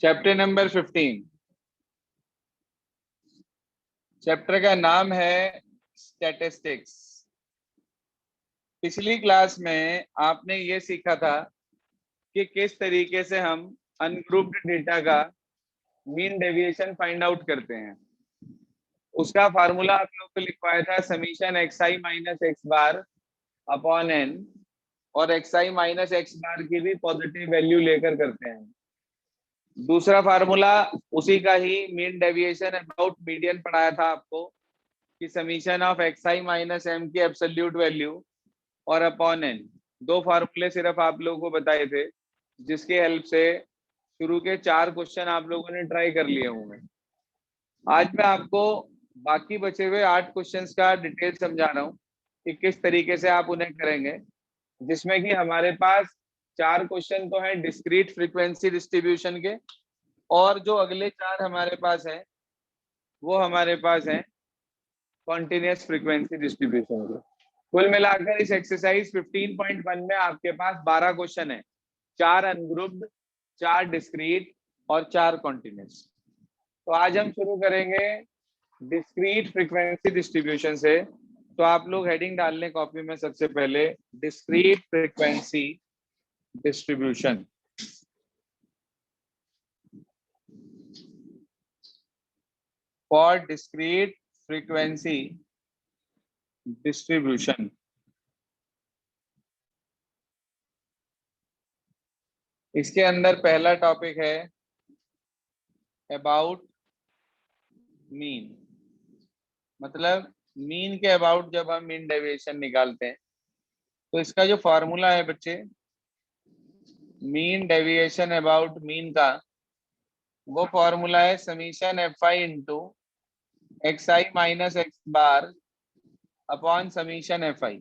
Chapter number 15। Chapter का नाम है स्टैटिस्टिक्स। पिछली क्लास में आपने ये सीखा था कि किस तरीके से हम अनग्रुप्ड डेटा का मीन डेविएशन फाइंड आउट करते हैं। उसका फार्मूला आप लोग को लिखवाया था summation x i minus x bar upon n, और x i minus x bar की भी पॉजिटिव वैल्यू लेकर करते हैं। दूसरा फार्मूला उसी का ही मीन डेविएशन अबाउट मीडियन पढ़ाया था आपको कि summation of x i minus m की एब्सोल्यूट वैल्यू और अपॉन एन। दो फार्मूले सिर्फ आप लोगों को बताए थे, जिसके हेल्प से शुरू के 4 क्वेश्चन आप लोगों ने ट्राई कर लिए होंगे। आज मैं आपको बाकी बचे हुए 8 क्वेश्चंस का डिटेल समझा रहा हूँ कि किस तरीके से आप उन्हें करेंगे, जिसमें कि हमारे पास 4 क्वेश्चन तो हैं डिस्क्रीट फ्रीक्वेंसी डिस्ट्रीब्यूशन के, और जो अगले 4 हमारे पास हैं वो हमारे पास हैं कॉन्टिन्यूअस फ्रीक्वेंसी डिस्ट्रीब्यूशन के। कुल मिलाकर इस एक्सरसाइज 15.1 में आपके पास 12 क्वेश्चन है, 4 अनग्रुप्ड, 4 डिस्क्रीट और 4 कॉन्टिन्यूअस। तो आज हम शुरू करेंगे डिस्क्रीट फ्रीक्वेंसी डिस्ट्रीब्यूशन से। तो आप लोग हेडिंग डाल लें कॉपी में सबसे पहले, discrete frequency distribution. For discrete frequency distribution. इसके अंदर पहला टॉपिक है अबाउट मीन। मतलब मीन के अबाउट जब हम मीन डेविएशन निकालते हैं तो इसका जो फॉर्मूला है बच्चे, मीन डेविएशन अबाउट मीन का, वो फॉर्मूला है summation F i into x i minus x bar upon summation F I.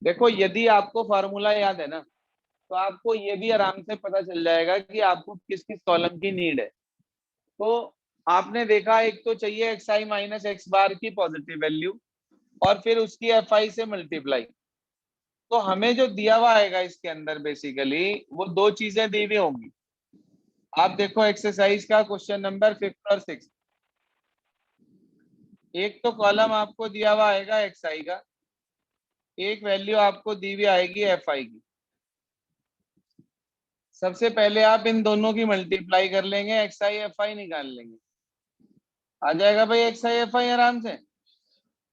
देखो, यदि आपको फॉर्मूला याद है ना, तो आपको ये भी आराम से पता चल जाएगा कि आपको किस किस कॉलम की नीड है। तो आपने देखा, एक तो चाहिए x i minus x bar की पॉजिटिव वैल्यू और फिर उसकी एफ आई से मल्टीप्लाई। तो हमें जो दिया हुआ आएगा इसके अंदर बेसिकली वो 2 चीजें दी हुई होंगी। आप देखो एक्सरसाइज का क्वेश्चन नंबर 5 और 6। एक तो कॉलम आपको दिया हुआ आएगा एक्स आई का, एक वैल्यू आपको दी हुई आएगी एफ आई की। सबसे पहले आप इन दोनों की मल्टीप्लाई कर लेंगे, एक्स आई एफ आई निकाल लेंगे। आ जाएगा भाई एक्स आई एफ आई आराम से।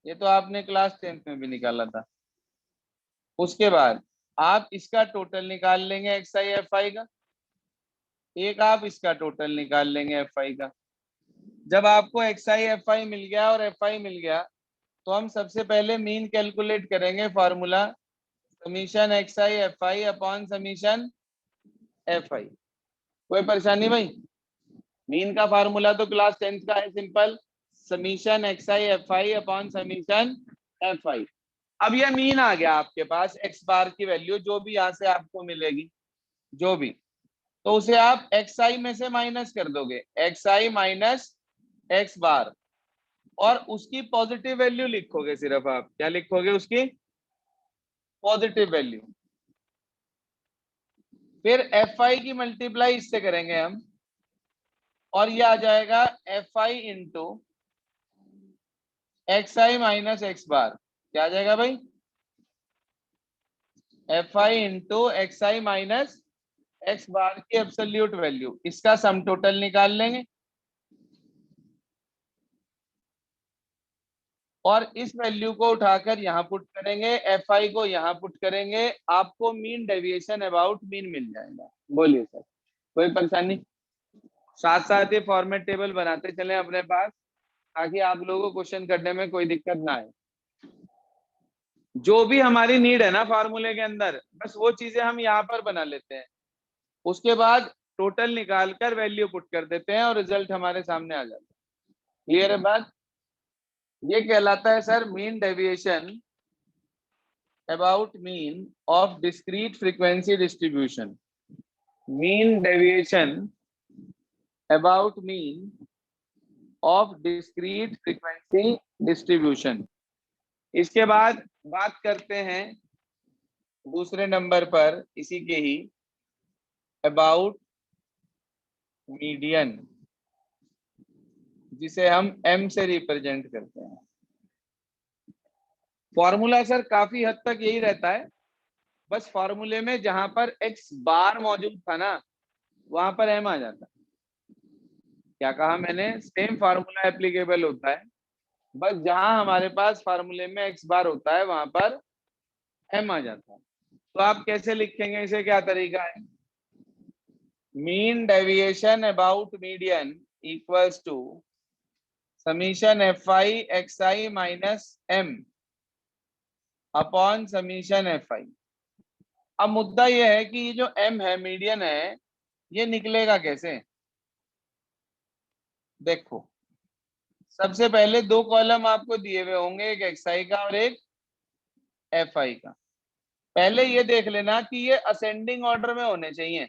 ये तो आपने क्लास 10th में भी निकाला था। उसके बाद आप इसका टोटल निकाल लेंगे एक्स आई एफ आई का, एक आप इसका टोटल निकाल लेंगे एफ आई का। जब आपको एक्स आई एफ आई मिल गया और एफ आई मिल गया, तो हम सबसे पहले मीन कैलकुलेट करेंगे, formula summation x I F I upon summation F I. कोई परेशानी भाई? मीन का फार्मूला तो क्लास 10th का है, simple, summation x I F I upon summation F I. अब ये मीन आ गया आपके पास, एक्स बार की वैल्यू जो भी यहाँ से आपको मिलेगी, जो भी, तो उसे आप एक्स आई में से माइनस कर दोगे, एक्स आई माइनस एक्स बार, और उसकी पॉजिटिव वैल्यू लिखोगे। सिर्फ आप क्या लिखोगे? उसकी पॉजिटिव वैल्यू। फिर एफ आई की मल्टीप्लाई इससे करेंगे हम, और ये आ जाएगा f i into x i minus x bar. क्या आ जाएगा भाई? F i into x i minus x bar की एब्सोल्यूट वैल्यू, इसका सम टोटल निकाल लेंगे और इस वैल्यू को उठाकर यहाँ पुट करेंगे, एफ आई को यहाँ पुट करेंगे, आपको मीन डेविएशन अबाउट मीन मिल जाएगा। बोलिए सर, कोई परेशानी? साथ साथ ये फॉर्मेट टेबल बनाते चले अपने पास, ताकि आप लोगों को क्वेश्चन करने में कोई दिक्कत ना आए। जो भी हमारी नीड है ना फार्मूले के अंदर, बस वो चीजें हम यहाँ पर बना लेते हैं। उसके बाद टोटल निकाल कर वैल्यू पुट कर देते हैं और रिजल्ट हमारे सामने आ जाता है। क्लियर है बात? ये कहलाता है sir mean deviation about mean of discrete frequency distribution. Mean deviation about mean of discrete frequency distribution. इसके बाद बात करते हैं दूसरे नंबर पर इसी के ही, अबाउट मीडियन, जिसे हम m से रिप्रेजेंट करते हैं। फॉर्मूला सर काफी हद तक यही रहता है, बस फॉर्मूले में जहां पर x बार मौजूद था ना, वहां पर m आ जाता है। क्या कहा मैंने? सेम फार्मूला एप्लीकेबल होता है, बस जहां हमारे पास फार्मूले में x बार होता है वहां पर m आ जाता है। तो आप कैसे लिखेंगे इसे, क्या तरीका है? Mean deviation about median equals to summation fi xi minus m upon summation fi। अब मुद्दा यह है कि ये जो m है, मीडियन है, ये निकलेगा कैसे? देखो, सबसे पहले दो कॉलम आपको दिए हुए होंगे, एक xi का और एक fi का। पहले ये देख लेना कि ये असेंडिंग ऑर्डर में होने चाहिए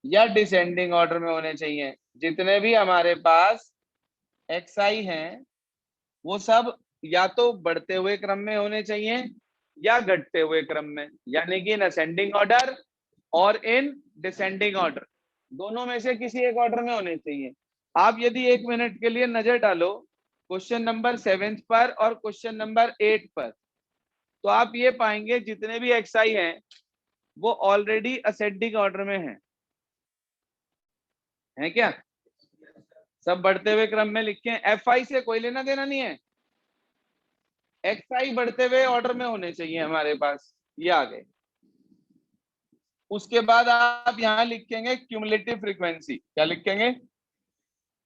या डिसेंडिंग ऑर्डर में होने चाहिए। जितने भी हमारे पास xi हैं वो सब या तो बढ़ते हुए क्रम में होने चाहिए या घटते हुए क्रम में, यानी कि इन असेंडिंग ऑर्डर और इन डिसेंडिंग ऑर्डर, दोनों में से किसी एक ऑर्डर में होने चाहिए। आप यदि 1 मिनट के लिए नजर डालो क्वेश्चन नंबर 7 पर और क्वेश्चन नंबर 8 पर, तो आप ये पाएंगे जितने भी xi हैं वो ऑलरेडी असेंडिंग ऑर्डर में है क्या? सब बढ़ते हुए क्रम में लिखे हैं। fi से कोई लेना देना नहीं है, xi बढ़ते हुए ऑर्डर में होने चाहिए हमारे पास, ये आ गए। उसके बाद आप यहां लिखेंगे क्यूमुलेटिव फ्रीक्वेंसी। क्या लिखेंगे?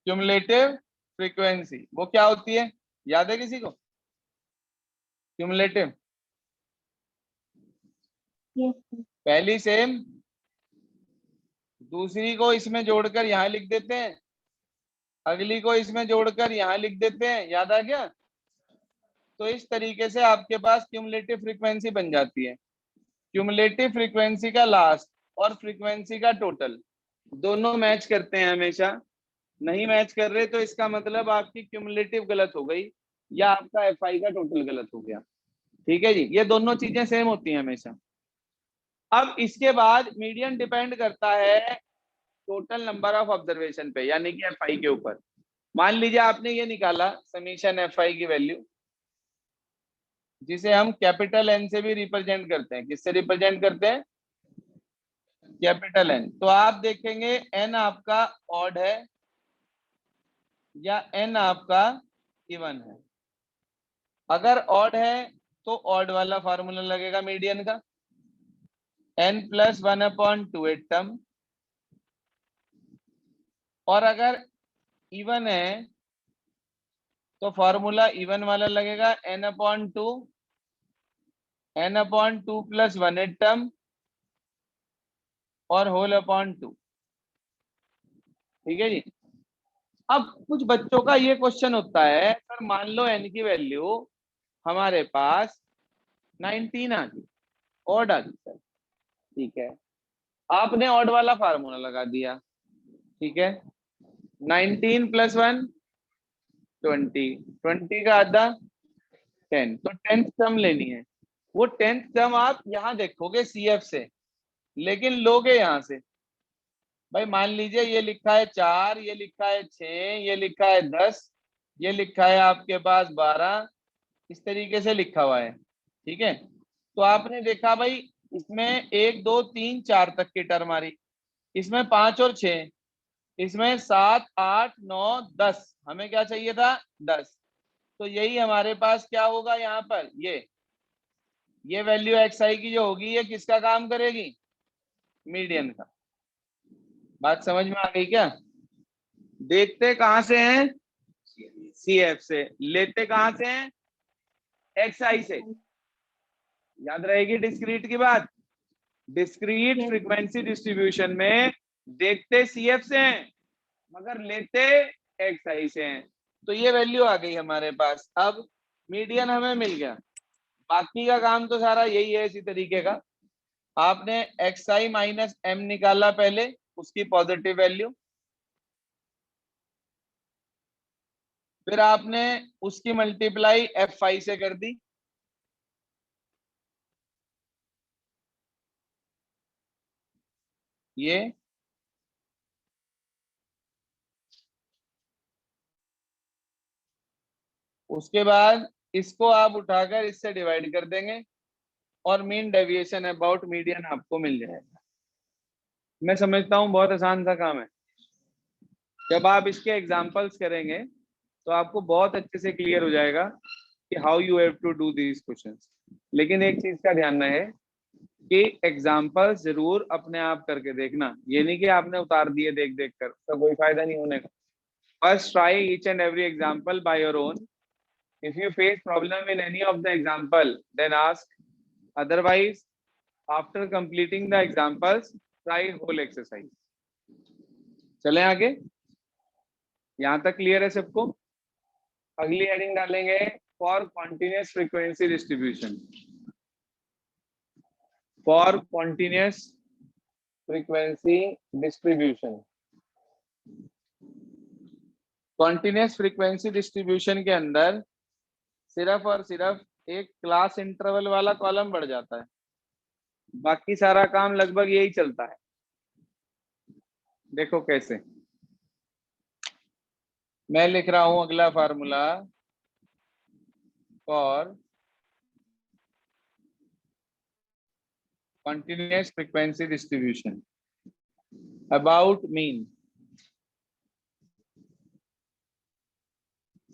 Cumulative frequency. वो क्या होती है, याद है किसी को? क्यूमुलेटिव पहली सेम, दूसरी को इसमें जोड़कर यहां लिख देते हैं, अगली को इसमें जोड़कर यहां लिख देते हैं। याद आ गया? तो इस तरीके से आपके पास क्यूमुलेटिव फ्रीक्वेंसी बन जाती है। क्यूमुलेटिव फ्रीक्वेंसी का लास्ट और फ्रीक्वेंसी का टोटल दोनों मैच करते हैं हमेशा। नहीं मैच कर रहे तो इसका मतलब आपकी क्यूमुलेटिव गलत हो गई या आपका fi का टोटल गलत हो गया। ठीक है जी, ये दोनों चीजें सेम होती हैं हमेशा। अब इसके बाद मीडियन डिपेंड करता है टोटल नंबर ऑफ ऑब्जर्वेशन पे, यानी कि fi के ऊपर। मान लीजिए आपने ये निकाला समीशन fi की वैल्यू, जिसे हम कैपिटल N से भी रिप्रेजेंट करते हैं। किससे रिप्रेजेंट करते हैं? Capital N। तो आप देखेंगे n आपका ऑड है या n आपका इवन है। अगर ऑड है तो ऑड वाला फार्मूला लगेगा मीडियन का, n प्लस 1/2 टर्म। और अगर इवन है तो फॉर्मूला इवन वाला लगेगा n/2, n/2 प्लस 1 टर्म और होल/2। ठीक है जी। अब कुछ बच्चों का ये क्वेश्चन होता है, सर मान लो n की वैल्यू हमारे पास 19 आ गई, ऑड आ गई सर। ठीक है, आपने ऑड वाला फार्मूला लगा दिया। ठीक है, 19 प्लस 1 20, 20 का आधा 10, तो 10th टर्म लेनी है। वो 10th टर्म आप यहाँ देखोगे CF से, लेकिन लोगे यहाँ से। भाई मान लीजिए ये लिखा है 4, ये लिखा है 6, ये लिखा है 10, ये लिखा है आपके पास 12, इस तरीके से लिखा हुआ है। ठीक है, तो आपने देखा भाई इसमें 1 2 3 4 तक की टर्म आ रही, इसमें 5 और 6, इसमें 7 8 9 10, हमें क्या चाहिए था? 10। तो यही हमारे पास क्या होगा यहाँ पर, ये वैल्यू xi की जो होगी ये किसका काम करेगी? मीडियन का। बात समझ में आ गई क्या? देखते कहां से हैं? CF से। लेते कहां से हैं? xi से। याद रहेगी डिस्क्रीट की बात। डिस्क्रीट फ्रीक्वेंसी डिस्ट्रीब्यूशन में देखते CF से हैं मगर लेते xi से हैं। तो ये वैल्यू आ गई हमारे पास। अब मीडियन हमें मिल गया, बाकी का काम तो सारा यही है इसी तरीके का। आपने xi माइनस m निकाला पहले, उसकी पॉजिटिव वैल्यू, फिर आपने उसकी मल्टीप्लाई fi से कर दी। ये उसके बाद इसको आप उठाकर इससे डिवाइड कर देंगे और मीन डेविएशन अबाउट मीडियन आपको मिल जाएगा। मैं समझता हूँ बहुत आसान सा काम है। जब आप इसके एग्जांपल्स करेंगे तो आपको बहुत अच्छे से क्लियर हो जाएगा कि how you have to do these questions. लेकिन एक चीज का ध्यान रहे कि एग्जांपल्स जरूर अपने आप करके देखना, ये नहीं कि आपने उतार दिए देख देख कर, तो कोई फायदा नहीं होने का। First try each and every example by your own. If you face problem in any of the example then ask, otherwise after completing the examples try whole exercise. चलें आगे, यहां तक क्लियर है सबको? अगली हेडिंग डालेंगे for continuous frequency distribution. For continuous frequency distribution. Continuous frequency distribution के अंदर सिर्फ और सिर्फ एक क्लास इंटरवल वाला कॉलम बढ़ जाता है, बाकी सारा काम लगभग यही चलता है। देखो कैसे, मैं लिख रहा हूं अगला formula for continuous frequency distribution about mean।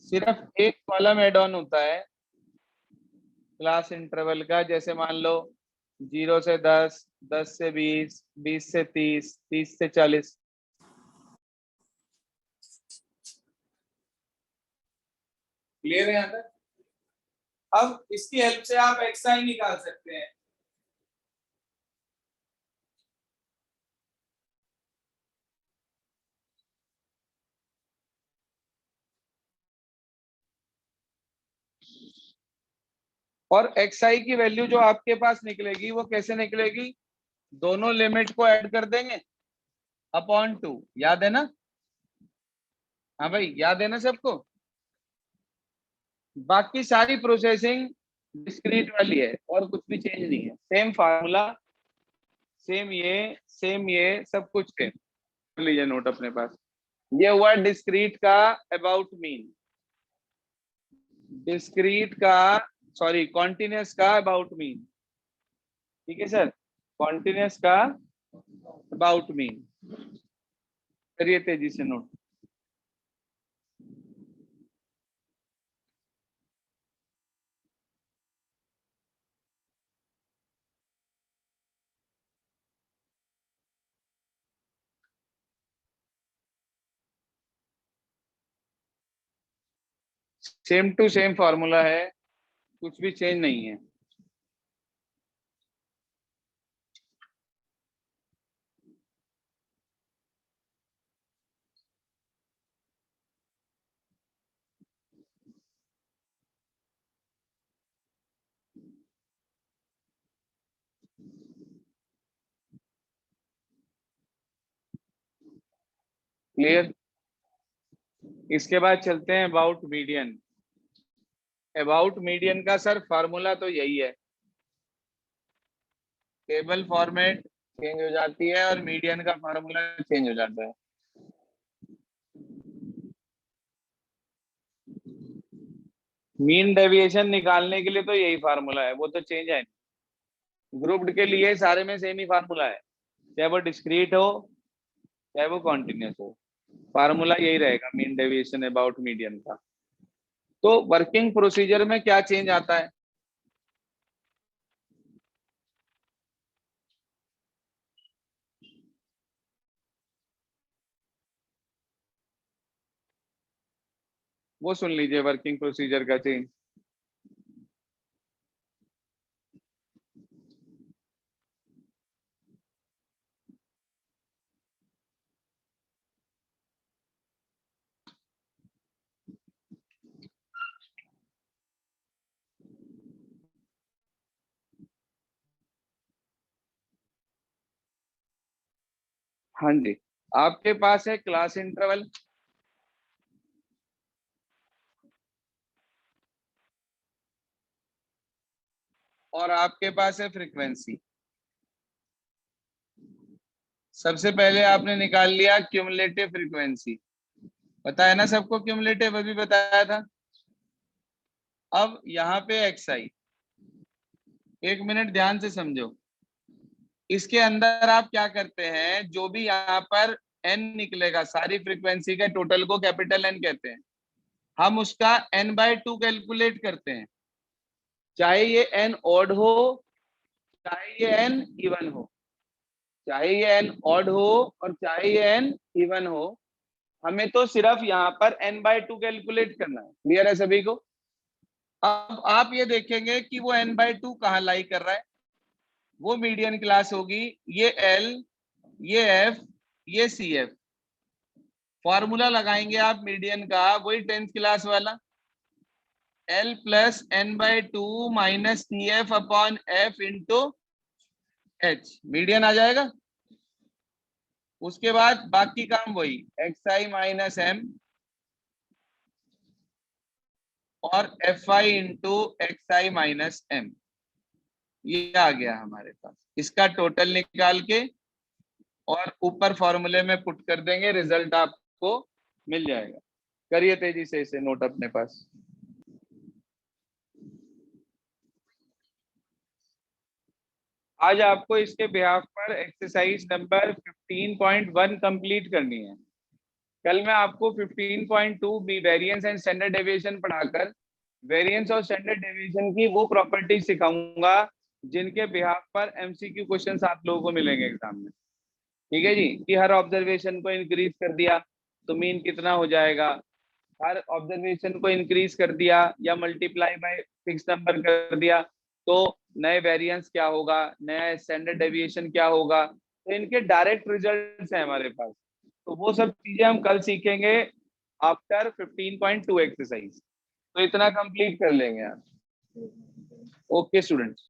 सिर्फ एक कॉलम एड ऑन होता है क्लास इंटरवल का, जैसे मान लो 0 से 10, 10 से 20, 20 से 30, 30 से 40। क्लियर है यहाँ तक? अब इसकी हेल्प से आप एक्सआई निकाल सकते हैं। और xi की वैल्यू जो आपके पास निकलेगी वो कैसे निकलेगी? दोनों लिमिट को ऐड कर देंगे अपॉन 2। याद है ना? हाँ भाई, याद है ना सबको? बाकी सारी प्रोसेसिंग डिस्क्रीट वाली है और कुछ भी चेंज नहीं है। सेम फार्मूला, सेम ये सब कुछ सेम। कर लीजिए नोट अपने पास। ये हुआ डिस्क्रीट का अबाउट मीन, डिस्क्रीट का सॉरी कॉन्टिन्यूस का अबाउट मीन। ठीक है सर, कॉन्टिन्यूस का अबाउट मीन। करिए तेजी से note. Same to same formula है, कुछ भी चेंज नहीं है। क्लियर? इसके बाद चलते हैं अबाउट मीडियन। अबाउट मीडियन का सर फार्मूला तो यही है, टेबल फॉर्मेट चेंज हो जाती है और मीडियन का फार्मूला चेंज हो जाता है। मीन डेविएशन निकालने के लिए तो यही फार्मूला है, वो तो चेंज है नहीं। ग्रुप्ड के लिए सारे में सेम ही फार्मूला है, चाहे वो डिस्क्रीट हो चाहे वो कॉन्टिन्यूस हो, फार्मूला यही रहेगा मीन डेविएशन अबाउट मीडियन का। तो वर्किंग प्रोसीजर में क्या चेंज आता है? वो सुन लीजिए वर्किंग प्रोसीजर का चेंज। हाँ जी, आपके पास है क्लास इंटरवल और आपके पास है फ्रीक्वेंसी। सबसे पहले आपने निकाल लिया क्यूमुलेटिव फ्रीक्वेंसी। पता है ना सबको क्यूमुलेटिव? अभी बताया था। अब यहाँ पे xi, एक मिनट ध्यान से समझो। इसके अंदर आप क्या करते हैं, जो भी यहाँ पर n निकलेगा, सारी फ्रीक्वेंसी के टोटल को कैपिटल N कहते हैं, हम उसका n/2 कैलकुलेट करते हैं, चाहे ये n ऑड हो, चाहे ये n इवन हो, चाहे ये n ऑड हो और चाहे ये n इवन हो, हमें तो सिर्फ यहाँ पर n/2 कैलकुलेट करना है। क्लियर है सभी को? अब आप ये देखेंगे कि वो n/2 कहाँ लाई कर रहा है, वो मीडियन क्लास होगी, ये L, ये F, ये CF। फॉर्मूला लगाएंगे आप मीडियन का, वही 10th क्लास वाला, L plus n/2 minus CF upon F into H, median आ जाएगा। उसके बाद बाकी काम वही xi माइनस m और fi into xi minus m, ये आ गया हमारे पास। इसका टोटल निकाल के और ऊपर फॉर्मूले में पुट कर देंगे, रिजल्ट आपको मिल जाएगा। करिए तेजी से इसे नोट अपने पास। आज आपको इसके बिहाफ पर एक्सरसाइज नंबर 15.1 कंप्लीट करनी है। कल मैं आपको 15.2 B variance and standard deviation पढ़ाकर वेरिएंस और स्टैंडर्ड डेविएशन की वो प्रॉपर्टी सिखाऊंगा जिनके बिहाफ पर एमसीक्यू क्वेश्चंस आप लोगों को मिलेंगे एग्जाम में। ठीक है जी, कि हर ऑब्जर्वेशन को इंक्रीज कर दिया तो मीन कितना हो जाएगा, हर ऑब्जर्वेशन को इंक्रीज कर दिया या मल्टीप्लाई बाय फिक्स नंबर कर दिया तो नए वेरिएंस क्या होगा, नया स्टैंडर्ड डेविएशन क्या होगा, तो इनके डायरेक्ट रिजल्ट्स हैं हमारे पास। तो वो सब चीजें हम कल सीखेंगे आफ्टर 15.2 एक्सरसाइज। तो इतना कंप्लीट कर लेंगे आप। Okay students.